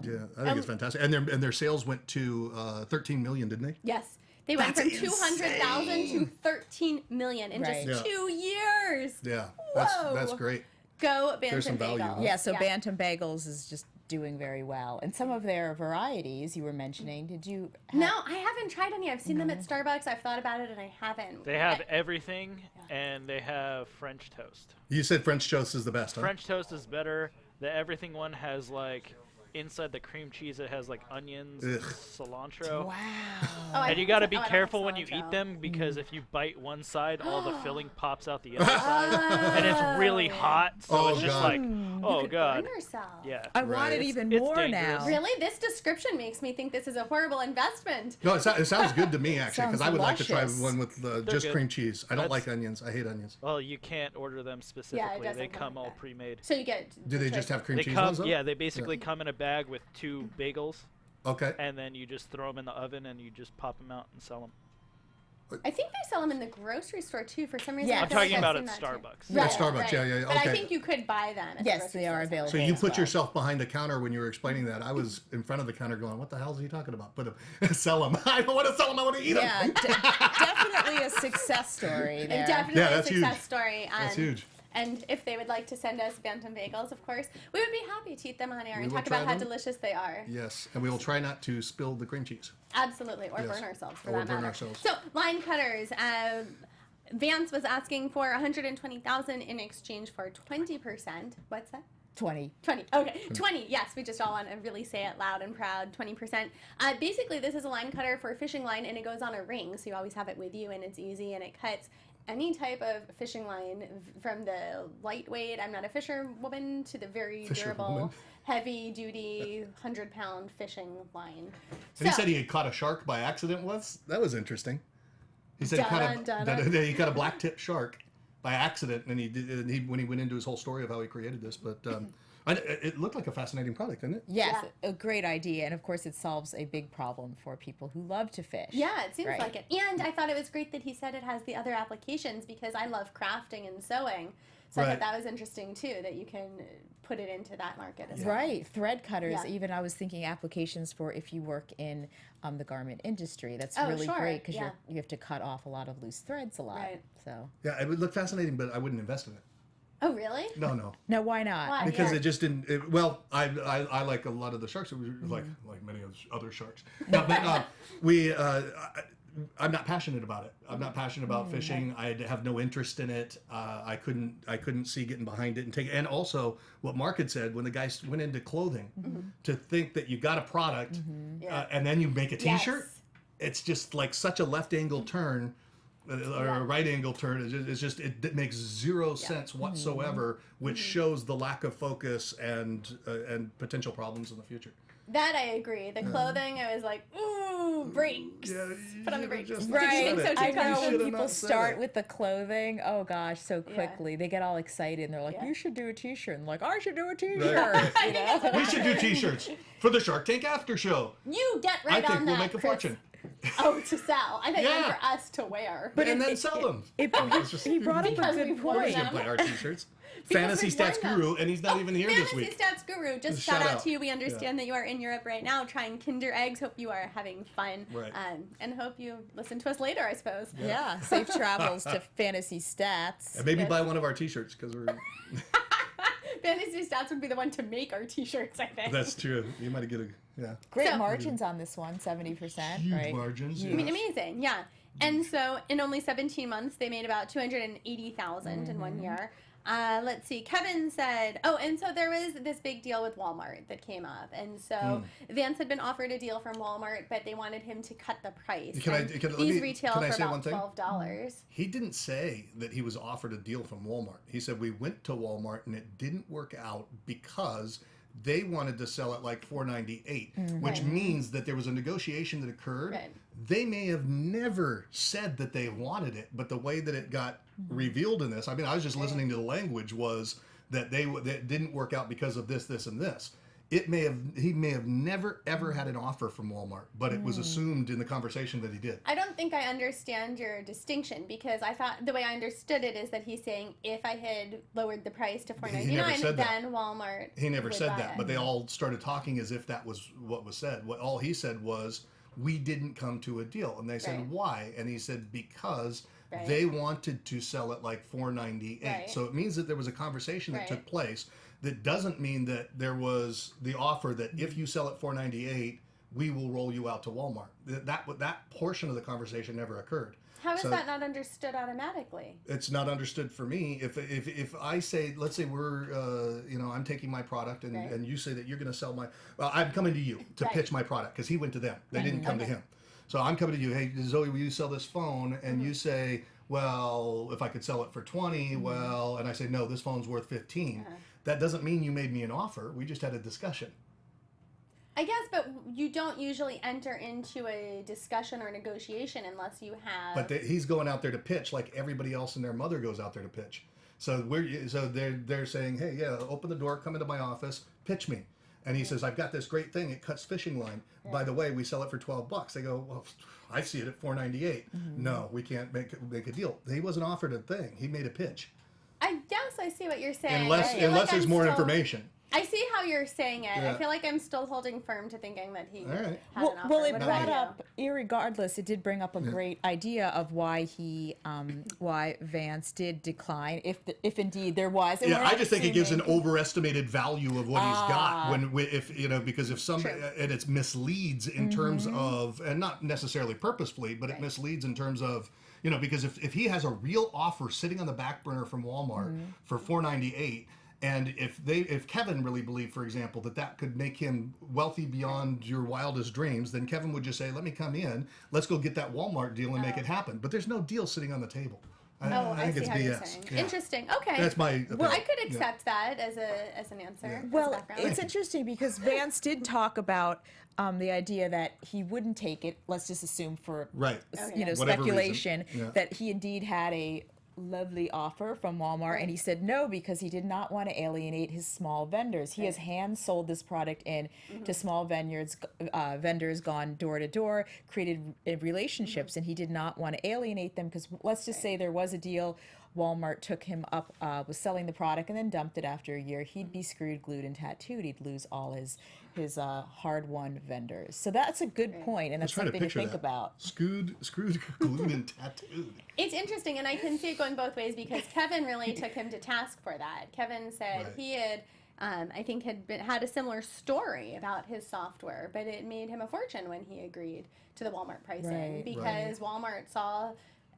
Yeah, I think it's fantastic. And their sales went to 13 million, didn't they? Yes. They went That's from 200,000 to 13 million in Right. just Yeah. 2 years. Yeah, Whoa. that's great. Go Bantam There's some value, Bagel. huh? Yeah, so Bantam Bagels is just doing very well. And some of their varieties you were mentioning, did you have, No, I haven't tried any. I've seen them at Starbucks. I've thought about it and I haven't. They have everything, and they have French toast. You said French toast is the best, huh? French toast is better. The everything one has like inside the cream cheese. It has like onions, and Ugh. cilantro. wow. Oh, I And you don't got to like- be oh, I don't careful like when you eat cilantro. them because if you bite one side, all the filling pops out the other side, and it's really hot. So Oh, it's just God. like, oh Could god, burn yourself. yeah. I want Right. it even It's more dangerous. now. Really? This description makes me think this is a horrible investment. No, it sounds good to me, actually, because Sounds I would like to try luscious. one with just good. cream cheese. I don't That's- like onions. I hate onions. Well, you can't order them specifically. doesn't They come come with all that. pre-made. So you get. Do they just have cream They cheese come, ones, though? yeah. They basically come in a bag with 2 bagels, Okay. and then you just throw them in the oven and you just pop them out and sell them. I think they sell them in the grocery store too. For some reason, Yeah, I I'm feel like talking I've about seen at that too. Starbucks. Yeah, Starbucks, yeah, But I okay. think you could buy them. At the Yes, grocery they are store available. So you as put well. yourself behind the counter when you were explaining that. I was in front of the counter going, what the hell is he talking about? Put them, sell them. I don't want to sell them, I want to eat them. Yeah, definitely a success story there. Definitely Yeah, a that's success huge. story. That's huge. And if they would like to send us Bantam bagels, of course, we would be happy to eat them on air We and will talk about try how them. delicious they are. Yes, and we will try not to spill the cream cheese. Absolutely, or Yes. burn ourselves for Or that burn matter. ourselves. So line cutters. Vance was asking for $120,000 in exchange for 20%. What's that? 20. 20. Okay, 20. Yes, we just all want to really say it loud and proud. 20%. Basically, this is a line cutter for a fishing line, and it goes on a ring, so you always have it with you, and it's easy, and it cuts any type of fishing line, from the lightweight, I'm not a fisherwoman, to the very durable, Fisherwoman. heavy-duty, 100-pound fishing line. And he said he had caught a shark by accident once. That was interesting. He said he caught a black tip shark by accident, and when he went into his whole story of how he created this. But it looked like a fascinating product, didn't it? Yes, a great idea. And of course, it solves a big problem for people who love to fish. Yeah, it seems Right. like it. And I thought it was great that he said it has the other applications, because I love crafting and sewing. So I Right. thought that was interesting too, that you can put it into that market as well. Right, thread cutters. Yeah. Even I was thinking applications for if you work in the garment industry. That's Oh, really sure, great because yeah. you have to cut off a lot of loose threads a lot. Right. So Yeah, it would look fascinating, but I wouldn't invest in it. Oh, really? No. no, why not? Why? Because Yeah. it just didn't. I like a lot of the sharks. It was like many other sharks. No, but I'm not passionate about it. I'm not passionate about fishing. I have no interest in it. I couldn't see getting behind it and take it. And also, what Mark had said when the guy went into clothing, to think that you got a product Yeah. and then you make a T-shirt. Yes. It's just like such a left angle turn. Or a right angle turn. It makes zero sense whatsoever, which shows the lack of focus and potential problems in the future. That I agree. The clothing, I was like, ooh, brakes. Yeah, Put on the you brakes. just- Did you Right. think so too, I know Constance? should've when people not said start it. with the clothing, oh gosh, so Yeah. quickly. They get all excited and they're like, Yeah. you should do a t-shirt. And like, I should do a t-shirt. Right. You know? We should do T-shirts for the Shark Tank after show. You get right I think on we'll that, make a Chris. fortune. Oh, to sell. I thought you meant Yeah. for us to wear. And then sell them. He brought up a Because good we've worn point. He's gonna them. play our T-shirts. Because Fantasy we've Stats worn them. Guru, and he's not even here this Fantasy week. Stats Guru, just Shout shout out out. to you. We understand that you are in Europe right now trying Kinder Eggs. Hope you are having fun. Right. And hope you listen to us later, I suppose. Yeah, safe travels to Fantasy Stats. And maybe Yes. buy one of our T-shirts because we're. Fantasy Stats would be the one to make our t-shirts, I think. That's true. You might get a Great So- margins on this one, 70%. huge right? margins. I mean, amazing, yeah. And so in only 17 months, they made about $280,000 in 1 year. Let's see. Kevin said, and so there was this big deal with Walmart that came up. And so Vance had been offered a deal from Walmart, but they wanted him to cut the price. And these retail can I for say about one thing? $12. He didn't say that he was offered a deal from Walmart. He said we went to Walmart and it didn't work out because they wanted to sell it like $4.98, which means that there was a negotiation that occurred. Right. They may have never said that they wanted it, but the way that it got revealed in this, I mean, I was just listening to the language, was that that didn't work out because of this, this, and this. He may have never ever had an offer from Walmart, but it was assumed in the conversation that he did. I don't think I understand your distinction, because I thought the way I understood it is that he's saying if I had lowered the price to He never $4.99, said that. then Walmart. He never would said buy that, it. but they all started talking as if that was what was said. All he said was, we didn't come to a deal. And they said, Right. why? And he said, because Right. they wanted to sell it like $4.98. Right. So it means that there was a conversation that Right. took place. That doesn't mean that there was the offer that if you sell at $4.98, we will roll you out to Walmart. That portion of the conversation never occurred. How is So- that not understood automatically? It's not understood for me. If I say, let's say we're, I'm taking my product and, Right. and you say that you're going to sell I'm coming to you to Right. pitch my product because he went to them. They Right. didn't come to Okay. him. So I'm coming to you. Hey, Zoe, will you sell this phone? And you say, well, if I could sell it for 20, well, and I say, no, this phone's worth 15. That doesn't mean you made me an offer. We just had a discussion. I guess, but you don't usually enter into a discussion or negotiation unless you have. But he's going out there to pitch like everybody else and their mother goes out there to pitch. So they're saying, hey, yeah, open the door, come into my office, pitch me. And he says, I've got this great thing. It cuts fishing line. By the way, we sell it for $12. They go, well, I see it at $4.98. No, we can't make a deal. He wasn't offered a thing. He made a pitch. I guess I see what you're saying. Unless there's more information. I see how you're saying it. Yeah. I feel like I'm still holding firm to thinking that he had an well, offer. well, it What brought about you? up, irregardless, it did bring up a great idea of why why Vance did decline, if indeed there was. And Yeah, we're I not just think it gives an assuming- overestimated value of what he's got because if somebody and it misleads in terms of, and not necessarily purposefully, but it misleads in terms of, because if he has a real offer sitting on the back burner from Walmart for $4.98. And if Kevin really believed, for example, that could make him wealthy beyond your wildest dreams, then Kevin would just say, let me come in, let's go get that Walmart deal and make it happen. But there's no deal sitting on the table. I think see it's how you're BS. saying. Yeah. Interesting. Okay. That's my opinion. Well, I could accept that as an answer. Yeah. as a Well, background. it's interesting because Vance did talk about the idea that he wouldn't take it. Let's just assume for Right. Okay. Whatever speculation reason. Yeah. that he indeed had a lovely offer from Walmart, and he said no because he did not want to alienate his small vendors. He has hand sold this product in to small vendors, gone door to door, created relationships, and he did not want to alienate them because let's just say there was a deal. Walmart took him up, was selling the product, and then dumped it after a year. He'd be screwed, glued, and tattooed. He'd lose all his hard-won vendors. So that's a good point, and that's something to think about. Screwed, glued, and tattooed. It's interesting, and I can see it going both ways because Kevin really took him to task for that. Kevin said he had, I think, had a similar story about his software, but it made him a fortune when he agreed to the Walmart pricing because Walmart saw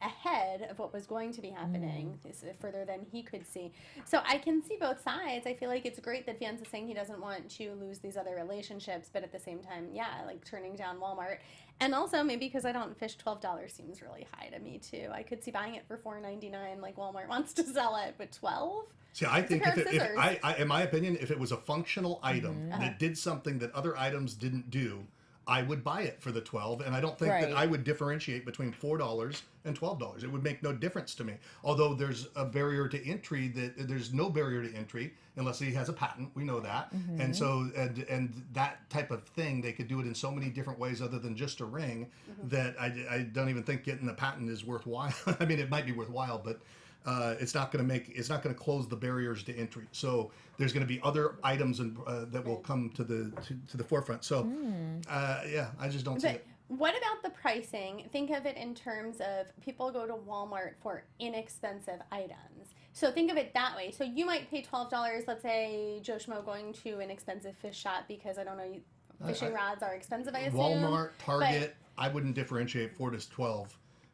ahead of what was going to be happening further than he could see. So I can see both sides. I feel like it's great that Vance is saying he doesn't want to lose these other relationships, but at the same time, like turning down Walmart. And also maybe because I don't fish, $12 seems really high to me too. I could see buying it for $4.99 like Walmart wants to sell it, but $12? See, I think in my opinion, if it was a functional item that did something that other items didn't do, I would buy it for the $12, and I don't think that I would differentiate between $4 and $12. It would make no difference to me. Although there's a barrier to entry there's no barrier to entry unless he has a patent. We know that, and so and that type of thing they could do it in so many different ways other than just a ring that I don't even think getting the patent is worthwhile. I mean, it might be worthwhile, but. It's not going to close the barriers to entry. So there's going to be other items that will come to the forefront. So I just don't see it. What about the pricing? Think of it in terms of people go to Walmart for inexpensive items. So think of it that way. So you might pay $12. Let's say Joe Schmo going to an expensive fish shop because I don't know, fishing rods are expensive. I assume Walmart, Target. I wouldn't differentiate $4 to $12.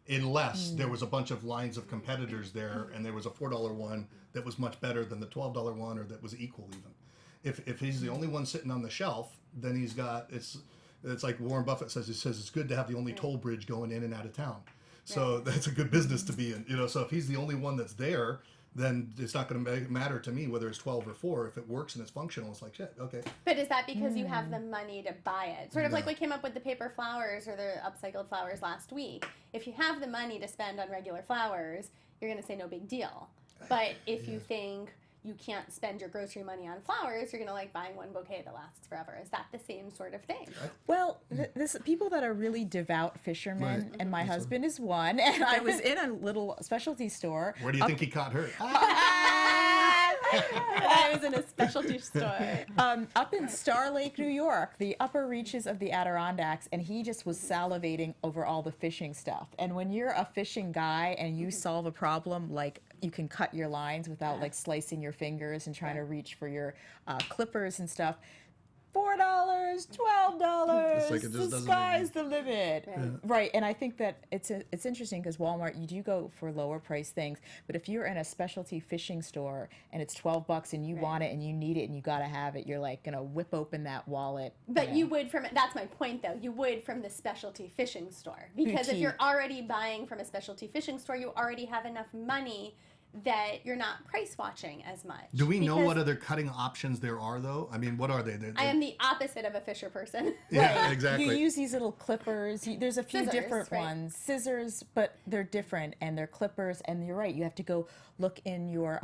Unless there was a bunch of lines of competitors there, and there was a $4 one that was much better than the $12 one, or that was equal even. If he's the only one sitting on the shelf, then he's got it's like Warren Buffett says. He says it's good to have the only toll bridge going in and out of town. So that's a good business to be in. So if he's the only one that's there, then it's not going to matter to me whether it's 12 or 4. If it works and it's functional, it's like, shit, okay. But is that because you have the money to buy it? Sort of like we came up with the paper flowers or the upcycled flowers last week. If you have the money to spend on regular flowers, you're going to say no big deal. But if you think you can't spend your grocery money on flowers, you're going to like buying one bouquet that lasts forever. Is that the same sort of thing? Well, this people that are really devout fishermen, and my husband is one, and I was in a little specialty store. Where do you think he caught her? I was in a specialty store. Up in Star Lake, New York, the upper reaches of the Adirondacks, and he just was salivating over all the fishing stuff. And when you're a fishing guy and you solve a problem, like you can cut your lines without like slicing your fingers and trying to reach for your clippers and stuff, $4, $12. It's like it just the doesn't sky's the limit. Right. And I think that it's interesting because Walmart, you do go for lower price things, but if you're in a specialty fishing store and it's $12 and you want it and you need it and you got to have it, you're like going to whip open that wallet. But you would that's my point though, you would from the specialty fishing store. Because if you're already buying from a specialty fishing store, you already have enough money that you're not price watching as much. Do we know what other cutting options there are, though? I mean, what are they? I am the opposite of a fisher person. Yeah, exactly. You use these little clippers. There's a few Scissors, different right? ones. Scissors, but they're different, and they're clippers. And you're right. You have to go look in your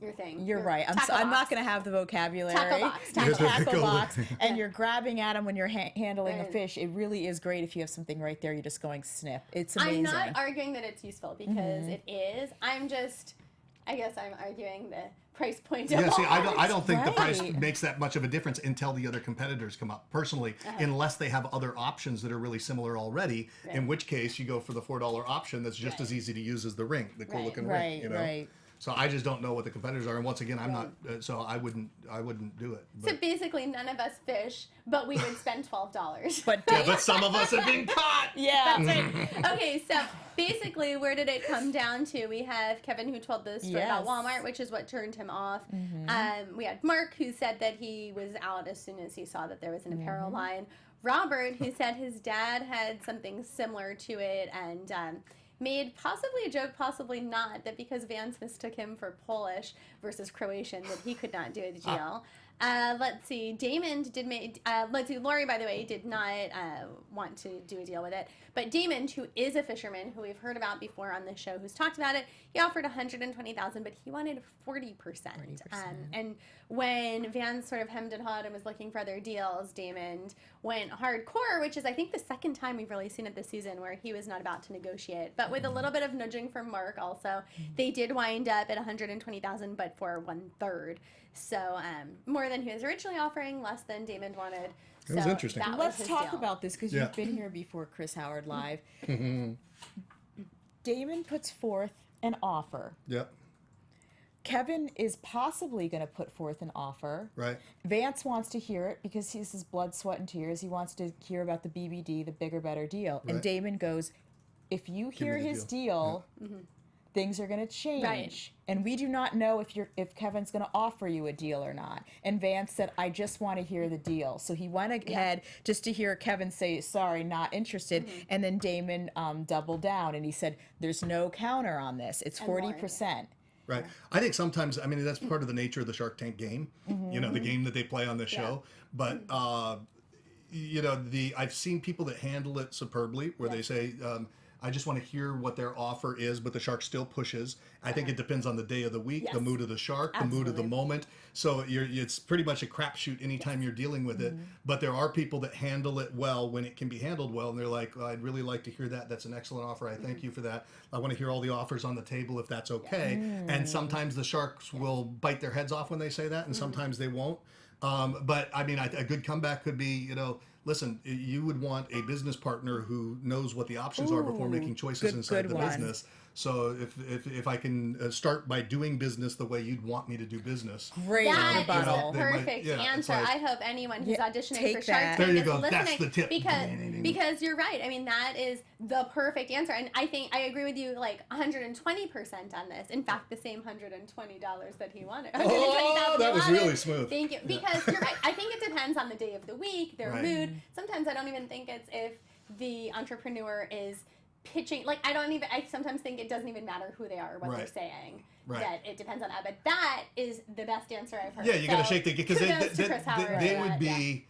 your thing. You're right. I'm not going to have the vocabulary. Tackle box. And you're grabbing at them when you're handling a fish. It really is great if you have something right there. You're just going snip. It's amazing. I'm not arguing that it's useful because it is. I guess I'm arguing the price point. Yeah, see, I don't think the price makes that much of a difference until the other competitors come up, personally, unless they have other options that are really similar already, in which case you go for the $4 option that's just as easy to use as the ring, the cool looking ring, you know? Right. So I just don't know what the competitors are, and once again, I'm not. So I wouldn't do it. But. So basically, none of us fish, but we would spend $12. But some of us have been caught. Yeah, that's right. Okay, so basically, where did it come down to? We have Kevin who told the story about Walmart, which is what turned him off. We had Mark who said that he was out as soon as he saw that there was an apparel line. Robert who said his dad had something similar to it, and made possibly a joke, possibly not, that because Vance mistook him for Polish versus Croatian, that he could not do a deal. Let's see, Damon did make, Lori, by the way, did not want to do a deal with it. But Damon, who is a fisherman, who we've heard about before on this show, who's talked about it, he offered $120,000, but he wanted 40%. And when Vance sort of hemmed and hawed and was looking for other deals, Damon went hardcore, which is, I think, the second time we've really seen it this season where he was not about to negotiate. But with a little bit of nudging from Mark also, they did wind up at $120,000, but for 1/3. So more than he was originally offering, less than Damon wanted. It was interesting. Let's talk about this because you've been here before, Chris Howard Live. Damon puts forth an offer. Yep. Kevin is possibly going to put forth an offer. Right. Vance wants to hear it because he's his blood, sweat, and tears. He wants to hear about the BBD, the bigger, better deal. Right. And Damon goes, if you hear his deal, things are going to change. Right. And we do not know if Kevin's going to offer you a deal or not. And Vance said, I just want to hear the deal. So he went ahead just to hear Kevin say, sorry, not interested. And then Damon doubled down and he said, there's no counter on this. It's 40%. Right. I think sometimes, I mean, that's part of the nature of the Shark Tank game, you know, the game that they play on the show. But, you know, I've seen people that handle it superbly where they say, I just want to hear what their offer is, but the shark still pushes. I think it depends on the day of the week, the mood of the shark, the mood of the moment. So it's pretty much a crapshoot anytime you're dealing with it. But there are people that handle it well when it can be handled well, and they're like, well, I'd really like to hear that. That's an excellent offer. I thank you for that. I want to hear all the offers on the table if that's okay. And sometimes the sharks will bite their heads off when they say that, and sometimes they won't. But I mean, a good comeback could be, you know, listen, you would want a business partner who knows what the options are before making choices inside the business. So if I can start by doing business the way you'd want me to do business. Great. That is a perfect answer. Like, I hope anyone who's auditioning for Shark Tank is listening. That's the tip. Because you're right. I mean, that is the perfect answer. And I think I agree with you like 120% on this. In fact, the same $120 that he wanted. Oh, that was really smooth. Thank you. Because you're right. I think it depends on the day of the week, their mood. Sometimes I don't even think it's if the entrepreneur is pitching, like I sometimes think it doesn't even matter who they are or what they're saying. That it depends on that. But that is the best answer I've heard. Yeah, you got to shake the, because they would be,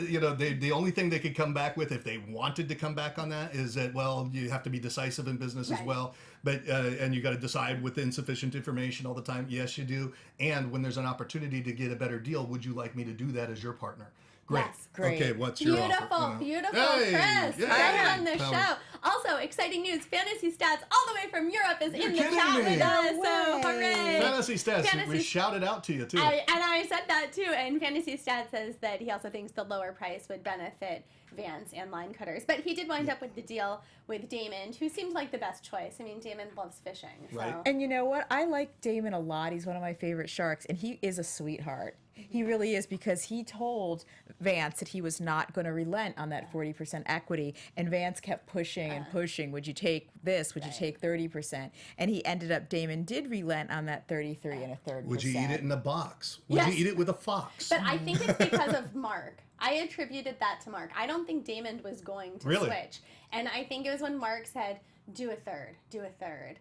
you know, the only thing they could come back with if they wanted to come back on that is that, well, you have to be decisive in business as well. But and you got to decide with insufficient information all the time. Yes, you do. And when there's an opportunity to get a better deal, would you like me to do that as your partner? Great. Yes. Great. Okay, what's your offer? Beautiful, Chris. Right on the show. Also, exciting news. Fantasy Stats all the way from Europe is in the chat with us. So, hooray. Fantasy Stats. We shouted out to you, too. I said that, too. And Fantasy Stats says that he also thinks the lower price would benefit Vance and line cutters. But he did wind up with the deal with Damon, who seemed like the best choice. I mean, Damon loves fishing. Right. So. And you know what? I like Damon a lot. He's one of my favorite sharks. And he is a sweetheart. He really is, because he told Vance that he was not going to relent on that 40% equity, and Vance kept pushing and pushing. Would you take this? Would you take 30%? And he ended up, Damon did relent on that 33 1/3%. Would you eat it in a box? Would you eat it with a fox? But I think it's because of Mark. I attributed that to Mark. I don't think Damon was going to switch. And I think it was when Mark said, do a third, do a third.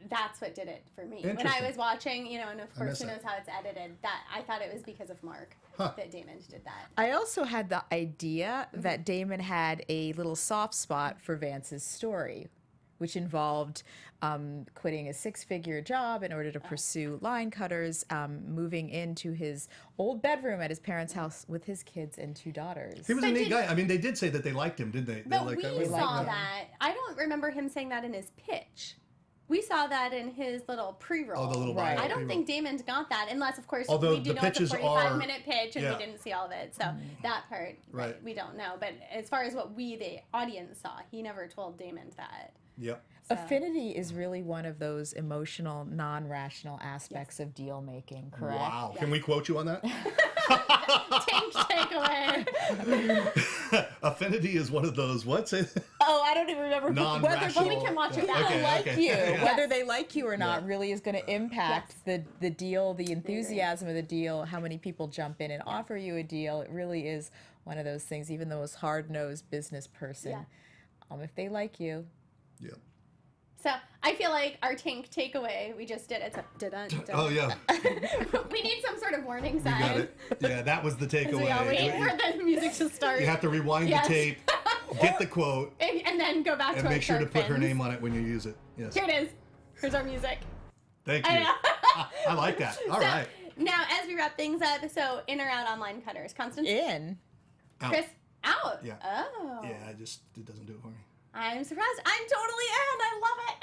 That's what did it for me. When I was watching, you know, and of course who knows how it's edited, that I thought it was because of Mark that Damon did that. I also had the idea that Damon had a little soft spot for Vance's story which involved quitting a 6-figure job in order to pursue line cutters, moving into his old bedroom at his parents' house with his kids and 2 daughters. He was a neat guy. I mean, they did say that they liked him, didn't they? But we saw that. I don't remember him saying that in his pitch. We saw that in his little pre-roll. Oh, the little I don't think Damon got that, unless, of course, we do know it's a 45-minute pitch and we didn't see all of it. So that part, we don't know. But as far as what we, the audience, saw, he never told Damon that. Yep. So. Affinity is really one of those emotional, non-rational aspects of deal making, correct? Wow. Yes. Can we quote you on that? Takeaway. Affinity is one of those, what's it? Oh, I don't even remember. Non-rational. We can watch it now. Okay. Whether they like you or not really is going to impact the deal, the enthusiasm of the deal, how many people jump in and offer you a deal. It really is one of those things, even the most hard-nosed business person. If they like you. Yeah. So I feel like our takeaway, we just did it. It's a dun. Oh, yeah. We need some sort of warning sign. You got it. Yeah, that was the takeaway. We all wait for the music to start. You have to rewind the tape, get the quote, and then go back to our make sure to put her fins. name on it when you use it. Yes. Here it is. Here's our music. Thank you. I like that. All right. Now, as we wrap things up, so in or out on line cutters? Constance? In. Out. Chris? Out? Yeah. Oh. Yeah, it doesn't do it for me. I'm surprised. I'm totally in. I love it.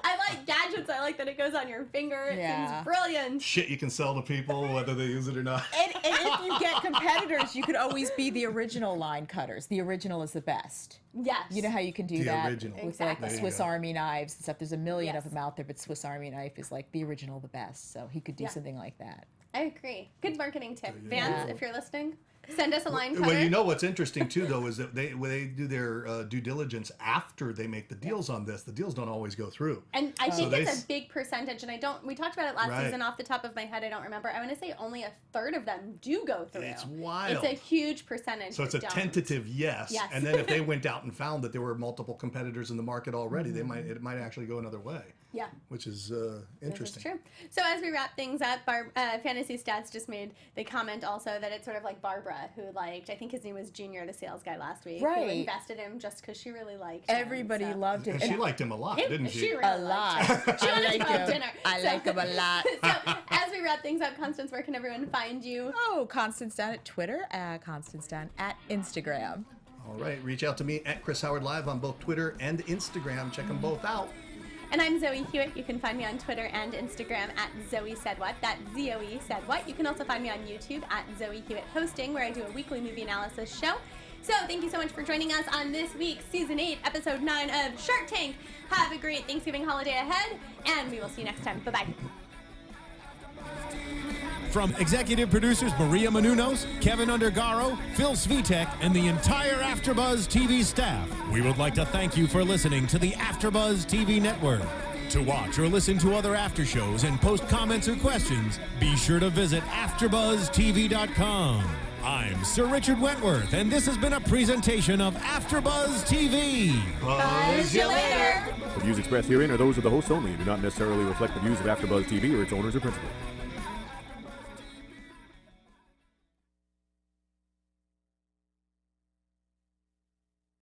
I like gadgets. I like that it goes on your finger. It seems brilliant. Shit you can sell to people, whether they use it or not. And if you get competitors, you could always be the original line cutters. The original is the best. Yes. You know how you can do the that original. with like the Swiss Army knives and stuff. There's a million of them out there, but Swiss Army knife is like the original, the best. So he could do something like that. I agree. Good marketing tip. Vans, if you're listening, send us a line cutter. Well, you know what's interesting too, though, is that when they do their due diligence after they make the deals on this, the deals don't always go through. And I think it's a big percentage, and we talked about it last season. Off the top of my head, I don't remember. I want to say only a third of them do go through. It's wild. It's a huge percentage. So it's a tentative yes. And then if they went out and found that there were multiple competitors in the market already, it might actually go another way. Yeah. Which is interesting. This is true. So as we wrap things up, Fantasy Stats just made the comment also that it's sort of like Barbara, who liked, I think his name was Junior, the sales guy last week, who invested him just because she really liked him. Everybody loved him. And she liked him a lot, didn't she? Really a lot. She wanted to have dinner. I like him a lot. So as we wrap things up, Constance, where can everyone find you? Oh, Constance Dunn at Twitter, Constance Dunn at Instagram. All right. Reach out to me at Chris Howard Live on both Twitter and Instagram. Check them both out. And I'm Zoe Hewitt. You can find me on Twitter and Instagram at Zoe Said What. That's ZOE Said What. You can also find me on YouTube at Zoe Hewitt Hosting, where I do a weekly movie analysis show. So thank you so much for joining us on this week's Season 8, Episode 9 of Shark Tank. Have a great Thanksgiving holiday ahead, and we will see you next time. Bye-bye. From executive producers Maria Menounos, Kevin Undergaro, Phil Svitek, and the entire AfterBuzz TV staff, we would like to thank you for listening to the AfterBuzz TV network. To watch or listen to other after shows and post comments or questions, be sure to visit AfterBuzzTV.com. I'm Sir Richard Wentworth, and this has been a presentation of AfterBuzz TV. Buzz you later. The views expressed herein are those of the hosts only and do not necessarily reflect the views of AfterBuzz TV or its owners or principals.